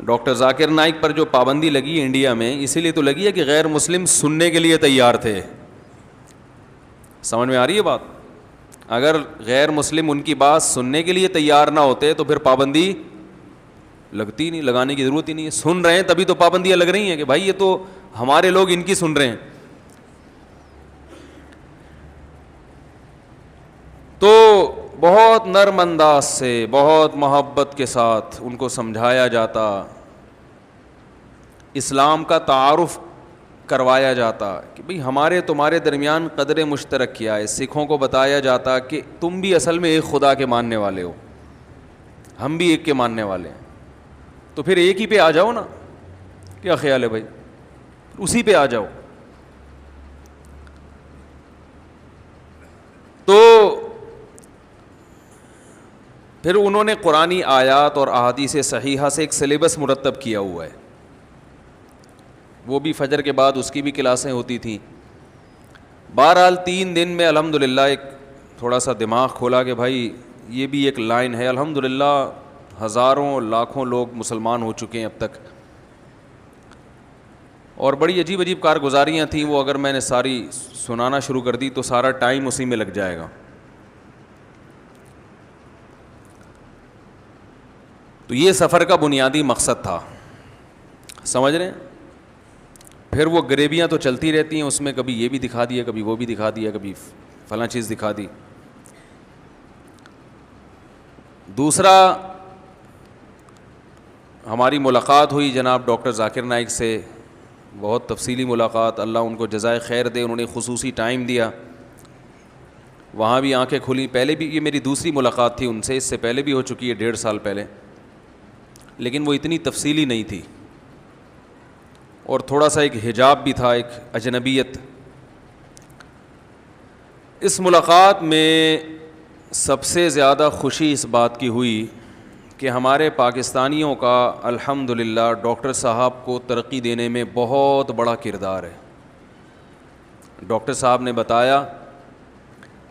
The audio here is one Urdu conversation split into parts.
ڈاکٹر ذاکر نائک پر جو پابندی لگی ہے انڈیا میں، اسی لیے تو لگی ہے کہ غیر مسلم سننے کے لیے تیار تھے. سمجھ میں آ رہی ہے بات؟ اگر غیر مسلم ان کی بات سننے کے لیے تیار نہ ہوتے تو پھر پابندی لگتی نہیں، لگانے کی ضرورت ہی نہیں ہے. سن رہے ہیں تبھی تو پابندیاں لگ رہی ہیں کہ بھائی یہ تو ہمارے لوگ ان کی سن رہے ہیں. تو بہت نرم انداز سے، بہت محبت کے ساتھ ان کو سمجھایا جاتا، اسلام کا تعارف کروایا جاتا کہ بھئی ہمارے تمہارے درمیان قدر مشترک کیا ہے. سکھوں کو بتایا جاتا کہ تم بھی اصل میں ایک خدا کے ماننے والے ہو، ہم بھی ایک کے ماننے والے ہیں، تو پھر ایک ہی پہ آ جاؤ نا. کیا خیال ہے بھائی؟ اسی پہ آ جاؤ. تو پھر انہوں نے قرآنی آیات اور احادیث صحیحہ سے ایک سلیبس مرتب کیا ہوا ہے. وہ بھی فجر کے بعد اس کی بھی کلاسیں ہوتی تھیں. بہرحال 3 دن میں الحمدللہ ایک تھوڑا سا دماغ کھولا کہ بھائی یہ بھی ایک لائن ہے. الحمدللہ ہزاروں لاکھوں لوگ مسلمان ہو چکے ہیں اب تک، اور بڑی عجیب عجیب کارگزاریاں تھیں. وہ اگر میں نے ساری سنانا شروع کر دی تو سارا ٹائم اسی میں لگ جائے گا. تو یہ سفر کا بنیادی مقصد تھا، سمجھ رہے ہیں؟ پھر وہ غریبیاں تو چلتی رہتی ہیں اس میں، کبھی یہ بھی دکھا دیا، کبھی وہ بھی دکھا دیا، کبھی فلاں چیز دکھا دی. دوسرا، ہماری ملاقات ہوئی جناب ڈاکٹر ذاکر نائک سے، بہت تفصیلی ملاقات. اللہ ان کو جزائے خیر دے، انہوں نے خصوصی ٹائم دیا. وہاں بھی آنکھیں کھلی. پہلے بھی یہ میری دوسری ملاقات تھی ان سے، اس سے پہلے بھی ہو چکی ہے 1.5 سال پہلے، لیکن وہ اتنی تفصیلی نہیں تھی، اور تھوڑا سا ایک حجاب بھی تھا، ایک اجنبیت. اس ملاقات میں سب سے زیادہ خوشی اس بات کی ہوئی کہ ہمارے پاکستانیوں کا الحمدللہ ڈاکٹر صاحب کو ترقی دینے میں بہت بڑا کردار ہے. ڈاکٹر صاحب نے بتایا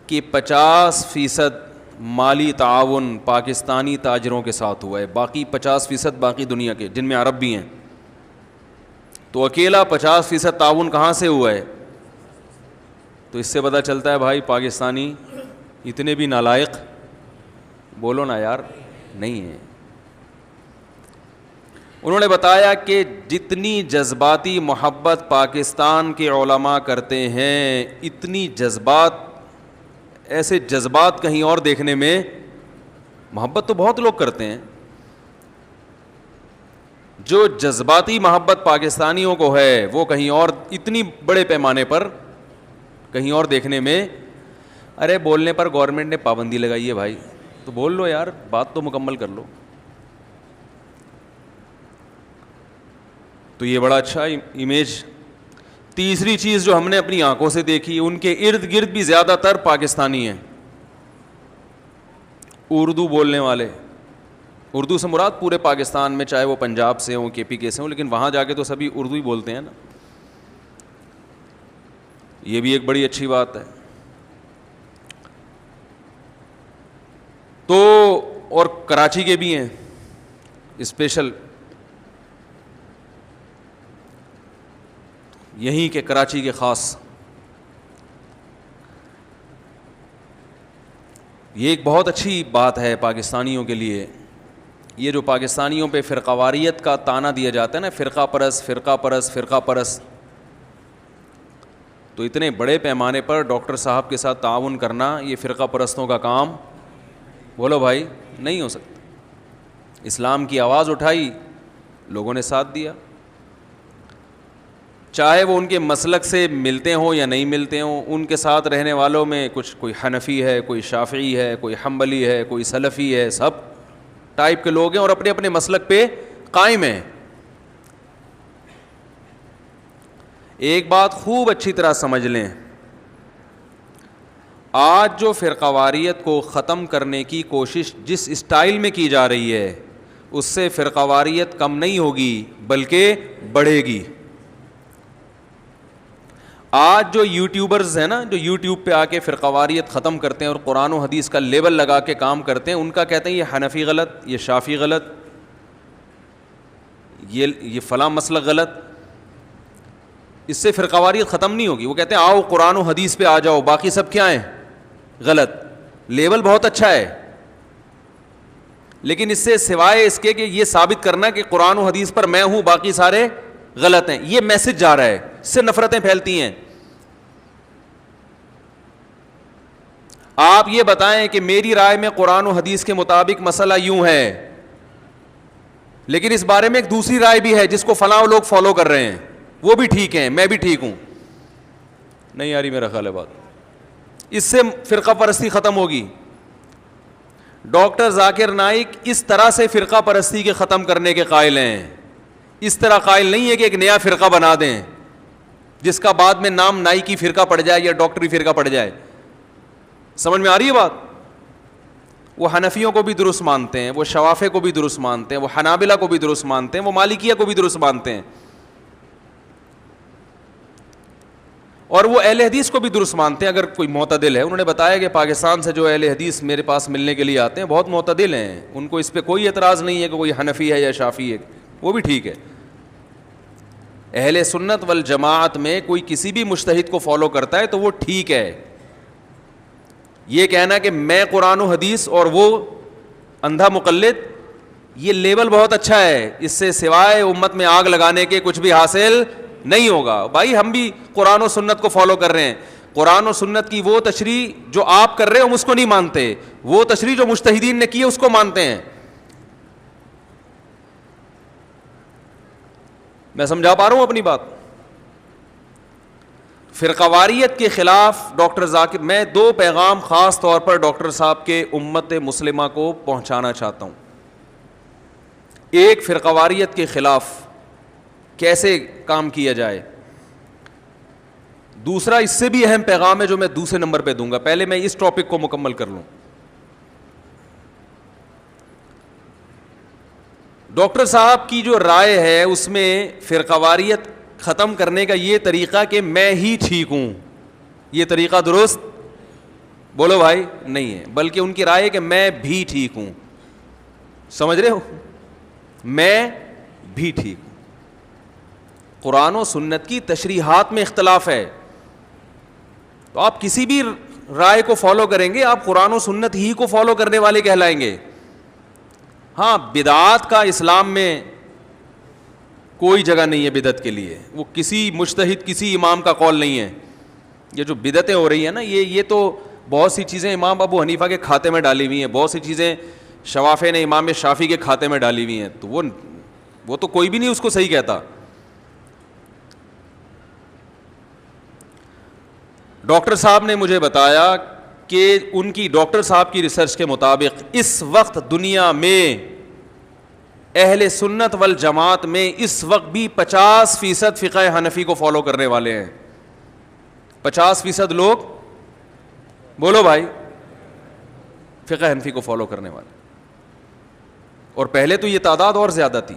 کہ 50% مالی تعاون پاکستانی تاجروں کے ساتھ ہوا ہے، باقی 50% باقی دنیا کے جن میں عرب بھی ہیں. تو اکیلا 50% تعاون کہاں سے ہوا ہے؟ تو اس سے پتہ چلتا ہے بھائی پاکستانی اتنے بھی نالائق بولو نا یار نہیں ہیں. انہوں نے بتایا کہ جتنی جذباتی محبت پاکستان کے علماء کرتے ہیں، اتنی جذبات، ایسے جذبات کہیں اور دیکھنے میں، محبت تو بہت لوگ کرتے ہیں، جو جذباتی محبت پاکستانیوں کو ہے وہ کہیں اور اتنی بڑے پیمانے پر کہیں اور دیکھنے میں. ارے بولنے پر گورنمنٹ نے پابندی لگائی ہے بھائی، تو بول لو یار، بات تو مکمل کر لو. تو یہ بڑا اچھا امیج. تیسری چیز جو ہم نے اپنی آنکھوں سے دیکھی، ان کے ارد گرد بھی زیادہ تر پاکستانی ہیں، اردو بولنے والے. اردو سے مراد پورے پاکستان میں، چاہے وہ پنجاب سے ہوں، کے پی کے سے ہوں، لیکن وہاں جا کے تو سبھی اردو ہی بولتے ہیں نا. یہ بھی ایک بڑی اچھی بات ہے. تو اور کراچی کے بھی ہیں اسپیشل، یہیں کے کراچی کے خاص. یہ ایک بہت اچھی بات ہے پاکستانیوں کے لیے. یہ جو پاکستانیوں پہ فرقہ واریت کا طعنہ دیا جاتا ہے نا، فرقہ پرست فرقہ پرست فرقہ پرست، تو اتنے بڑے پیمانے پر ڈاکٹر صاحب کے ساتھ تعاون کرنا یہ فرقہ پرستوں کا کام بولو بھائی نہیں ہو سکتا. اسلام کی آواز اٹھائی، لوگوں نے ساتھ دیا، چاہے وہ ان کے مسلک سے ملتے ہوں یا نہیں ملتے ہوں. ان کے ساتھ رہنے والوں میں کچھ کوئی حنفی ہے، کوئی شافعی ہے، کوئی حنبلی ہے، کوئی سلفی ہے، سب ٹائپ کے لوگ ہیں اور اپنے اپنے مسلک پہ قائم ہیں. ایک بات خوب اچھی طرح سمجھ لیں، آج جو فرقہ واریت کو ختم کرنے کی کوشش جس اسٹائل میں کی جا رہی ہے، اس سے فرقہ واریت کم نہیں ہوگی بلکہ بڑھے گی. آج جو یوٹیوبرز ہیں نا، جو یوٹیوب پہ آ کے فرقہ واریت ختم کرتے ہیں اور قرآن و حدیث کا لیبل لگا کے کام کرتے ہیں، ان کا کہتے ہیں یہ حنفی غلط، یہ شافعی غلط. یہ فلاں مسلک غلط. اس سے فرقواریت ختم نہیں ہوگی. وہ کہتے ہیں آؤ قرآن و حدیث پہ آ جاؤ, باقی سب کیا ہیں غلط. لیبل بہت اچھا ہے, لیکن اس سے سوائے اس کے کہ یہ ثابت کرنا کہ قرآن و حدیث پر میں ہوں باقی سارے غلط ہیں, یہ میسج جا رہا ہے, اس سے نفرتیں پھیلتی ہیں. آپ یہ بتائیں کہ میری رائے میں قرآن و حدیث کے مطابق مسئلہ یوں ہے, لیکن اس بارے میں ایک دوسری رائے بھی ہے جس کو فلاں لوگ فالو کر رہے ہیں, وہ بھی ٹھیک ہیں, میں بھی ٹھیک ہوں. نہیں آ رہی میرا خیال ہے بات. اس سے فرقہ پرستی ختم ہوگی. ڈاکٹر ذاکر نائک اس طرح سے فرقہ پرستی کے ختم کرنے کے قائل ہیں. اس طرح قائل نہیں ہے کہ ایک نیا فرقہ بنا دیں جس کا بعد میں نام نائکی فرقہ پڑ جائے یا ڈاکٹری فرقہ پڑ جائے. سمجھ میں آ رہی ہے بات؟ وہ حنفیوں کو بھی درست مانتے ہیں, وہ شوافع کو بھی درست مانتے ہیں, وہ حنابلہ کو بھی درست مانتے ہیں, وہ مالکیہ کو بھی درست مانتے ہیں, اور وہ اہل حدیث کو بھی درست مانتے ہیں اگر کوئی معتدل ہے. انہوں نے بتایا کہ پاکستان سے جو اہل حدیث میرے پاس ملنے کے لیے آتے ہیں بہت معتدل ہیں, ان کو اس پہ کوئی اعتراض نہیں ہے کہ کوئی حنفی ہے یا شافعی ہے, وہ بھی ٹھیک ہے. اہل سنت والجماعت میں کوئی کسی بھی مجتہد کو فالو کرتا ہے تو وہ ٹھیک ہے. یہ کہنا کہ میں قرآن و حدیث اور وہ اندھا مقلد, یہ لیبل بہت اچھا ہے, اس سے سوائے امت میں آگ لگانے کے کچھ بھی حاصل نہیں ہوگا. بھائی ہم بھی قرآن و سنت کو فالو کر رہے ہیں, قرآن و سنت کی وہ تشریح جو آپ کر رہے ہو ہم اس کو نہیں مانتے, وہ تشریح جو مجتہدین نے کی ہے اس کو مانتے ہیں. میں سمجھا پا رہا ہوں اپنی بات؟ فرقہ واریت کے خلاف ڈاکٹر ذاکر, میں دو پیغام خاص طور پر ڈاکٹر صاحب کے امت مسلمہ کو پہنچانا چاہتا ہوں. ایک, فرقہ واریت کے خلاف کیسے کام کیا جائے. دوسرا اس سے بھی اہم پیغام ہے جو میں دوسرے نمبر پہ دوں گا. پہلے میں اس ٹاپک کو مکمل کر لوں. ڈاکٹر صاحب کی جو رائے ہے اس میں فرقہ واریت ختم کرنے کا یہ طریقہ کہ میں ہی ٹھیک ہوں, یہ طریقہ درست بولو بھائی نہیں ہے, بلکہ ان کی رائے ہے کہ میں بھی ٹھیک ہوں. سمجھ رہے ہو؟ میں بھی ٹھیک ہوں. قرآن و سنت کی تشریحات میں اختلاف ہے تو آپ کسی بھی رائے کو فالو کریں گے آپ قرآن و سنت ہی کو فالو کرنے والے کہلائیں گے. ہاں, بدعات کا اسلام میں کوئی جگہ نہیں ہے بدعت کے لیے, وہ کسی مجتہد کسی امام کا قول نہیں ہے. یہ جو بدعتیں ہو رہی ہیں نا, یہ تو بہت سی چیزیں امام ابو حنیفہ کے کھاتے میں ڈالی ہوئی ہیں, بہت سی چیزیں شوافع نے امام شافعی کے کھاتے میں ڈالی ہوئی ہیں, تو وہ تو کوئی بھی نہیں اس کو صحیح کہتا. ڈاکٹر صاحب نے مجھے بتایا کہ ان کی ڈاکٹر صاحب کی ریسرچ کے مطابق اس وقت دنیا میں اہل سنت والجماعت میں اس وقت بھی 50% فقہ حنفی کو فالو کرنے والے ہیں. 50% لوگ بولو بھائی فقہ حنفی کو فالو کرنے والے, اور پہلے تو یہ تعداد اور زیادہ تھی.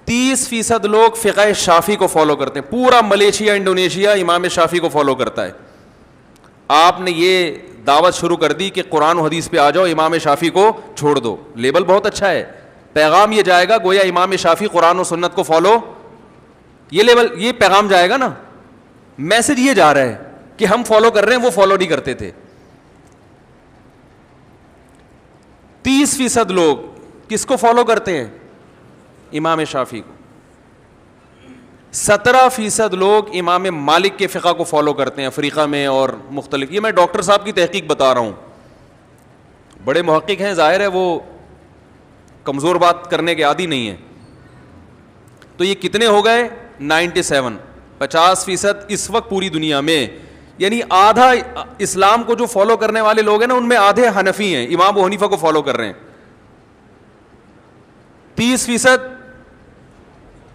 30% لوگ فقہ شافعی کو فالو کرتے ہیں. پورا ملیشیا انڈونیشیا امام شافعی کو فالو کرتا ہے. آپ نے یہ دعوت شروع کر دی کہ قرآن و حدیث پہ آ جاؤ, امام شافعی کو چھوڑ دو. لیبل بہت اچھا ہے, پیغام یہ جائے گا گویا امام شافعی قرآن و سنت کو فالو, یہ لیبل یہ پیغام جائے گا نا, میسج یہ جا رہا ہے کہ ہم فالو کر رہے ہیں, وہ فالو نہیں کرتے تھے. 30% لوگ کس کو فالو کرتے ہیں؟ امام شافعی کو. 17% لوگ امام مالک کے فقہ کو فالو کرتے ہیں افریقہ میں اور مختلف. یہ میں ڈاکٹر صاحب کی تحقیق بتا رہا ہوں, بڑے محقق ہیں, ظاہر ہے وہ کمزور بات کرنے کے عادی نہیں ہیں. تو یہ کتنے ہو گئے؟ 97. 50% اس وقت پوری دنیا میں, یعنی آدھا اسلام کو جو فالو کرنے والے لوگ ہیں نا ان میں آدھے حنفی ہیں, امام ابو حنیفہ کو فالو کر رہے ہیں. 30%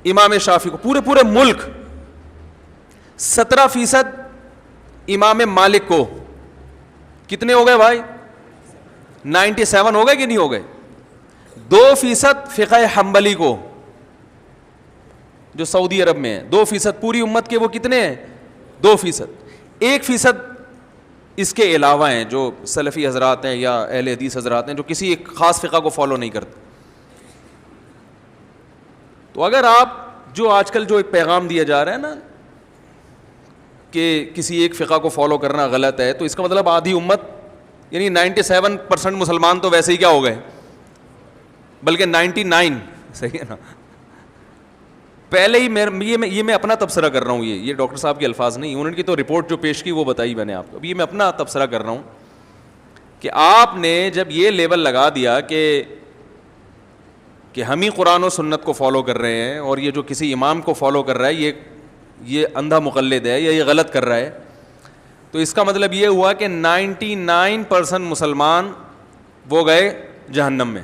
امام شافعی کو, پورے ملک. 17% امام مالک کو. کتنے ہو گئے بھائی؟ 97 ہو گئے کہ نہیں ہو گئے؟ 2% فقہ حنبلی کو جو سعودی عرب میں ہے. 2% پوری امت کے وہ کتنے ہیں؟ 2%. 1% اس کے علاوہ ہیں جو سلفی حضرات ہیں یا اہل حدیث حضرات ہیں جو کسی ایک خاص فقہ کو فالو نہیں کرتے. تو اگر آپ جو آج کل جو ایک پیغام دیا جا رہا ہے نا کہ کسی ایک فقہ کو فالو کرنا غلط ہے, تو اس کا مطلب آدھی امت یعنی 97% مسلمان تو ویسے ہی کیا ہو گئے, بلکہ 99, صحیح ہے نا. پہلے ہی یہ میں اپنا تبصرہ کر رہا ہوں, یہ ڈاکٹر صاحب کے الفاظ نہیں, انہوں نے کی تو رپورٹ جو پیش کی وہ بتائی میں نے آپ کو. اب یہ میں اپنا تبصرہ کر رہا ہوں کہ آپ نے جب یہ لیبل لگا دیا کہ ہم ہی قرآن و سنت کو فالو کر رہے ہیں اور یہ جو کسی امام کو فالو کر رہا ہے یہ اندھا مقلد ہے یا یہ غلط کر رہا ہے, تو اس کا مطلب یہ ہوا کہ 99% مسلمان وہ گئے جہنم میں.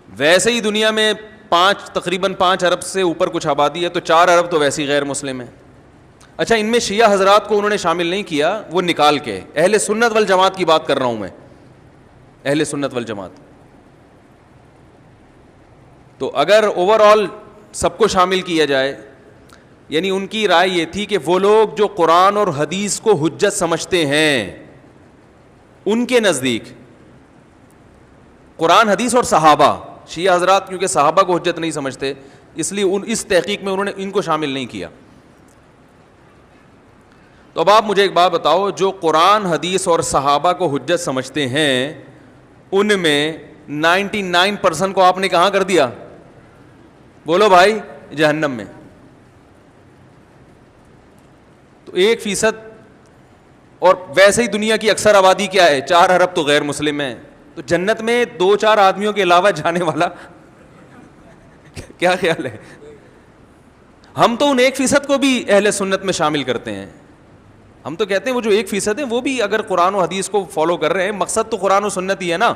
ویسے ہی دنیا میں تقریباً 5 ارب سے اوپر کچھ آبادی ہے, تو 4 ارب تو ویسے ہی غیر مسلم ہیں. اچھا, ان میں شیعہ حضرات کو انہوں نے شامل نہیں کیا, وہ نکال کے اہل سنت والجماعت کی بات کر رہا ہوں میں, اہل سنت والجماعت. تو اگر اوور آل سب کو شامل کیا جائے, یعنی ان کی رائے یہ تھی کہ وہ لوگ جو قرآن اور حدیث کو حجت سمجھتے ہیں, ان کے نزدیک قرآن حدیث اور صحابہ, شیعہ حضرات کیونکہ صحابہ کو حجت نہیں سمجھتے اس لیے اس تحقیق میں انہوں نے ان کو شامل نہیں کیا. تو اب آپ مجھے ایک بات بتاؤ, جو قرآن حدیث اور صحابہ کو حجت سمجھتے ہیں ان میں 99% کو آپ نے کہاں کر دیا, بولو بھائی, جہنم میں. تو 1%, اور ویسے ہی دنیا کی اکثر آبادی کیا ہے, 4 ارب تو غیر مسلم ہیں. تو جنت میں 2-4 آدمیوں کے علاوہ جانے والا کیا خیال ہے؟ ہم تو ان 1% کو بھی اہل سنت میں شامل کرتے ہیں. ہم تو کہتے ہیں وہ جو 1% ہے وہ بھی اگر قرآن و حدیث کو فالو کر رہے ہیں, مقصد تو قرآن و سنت ہی ہے نا.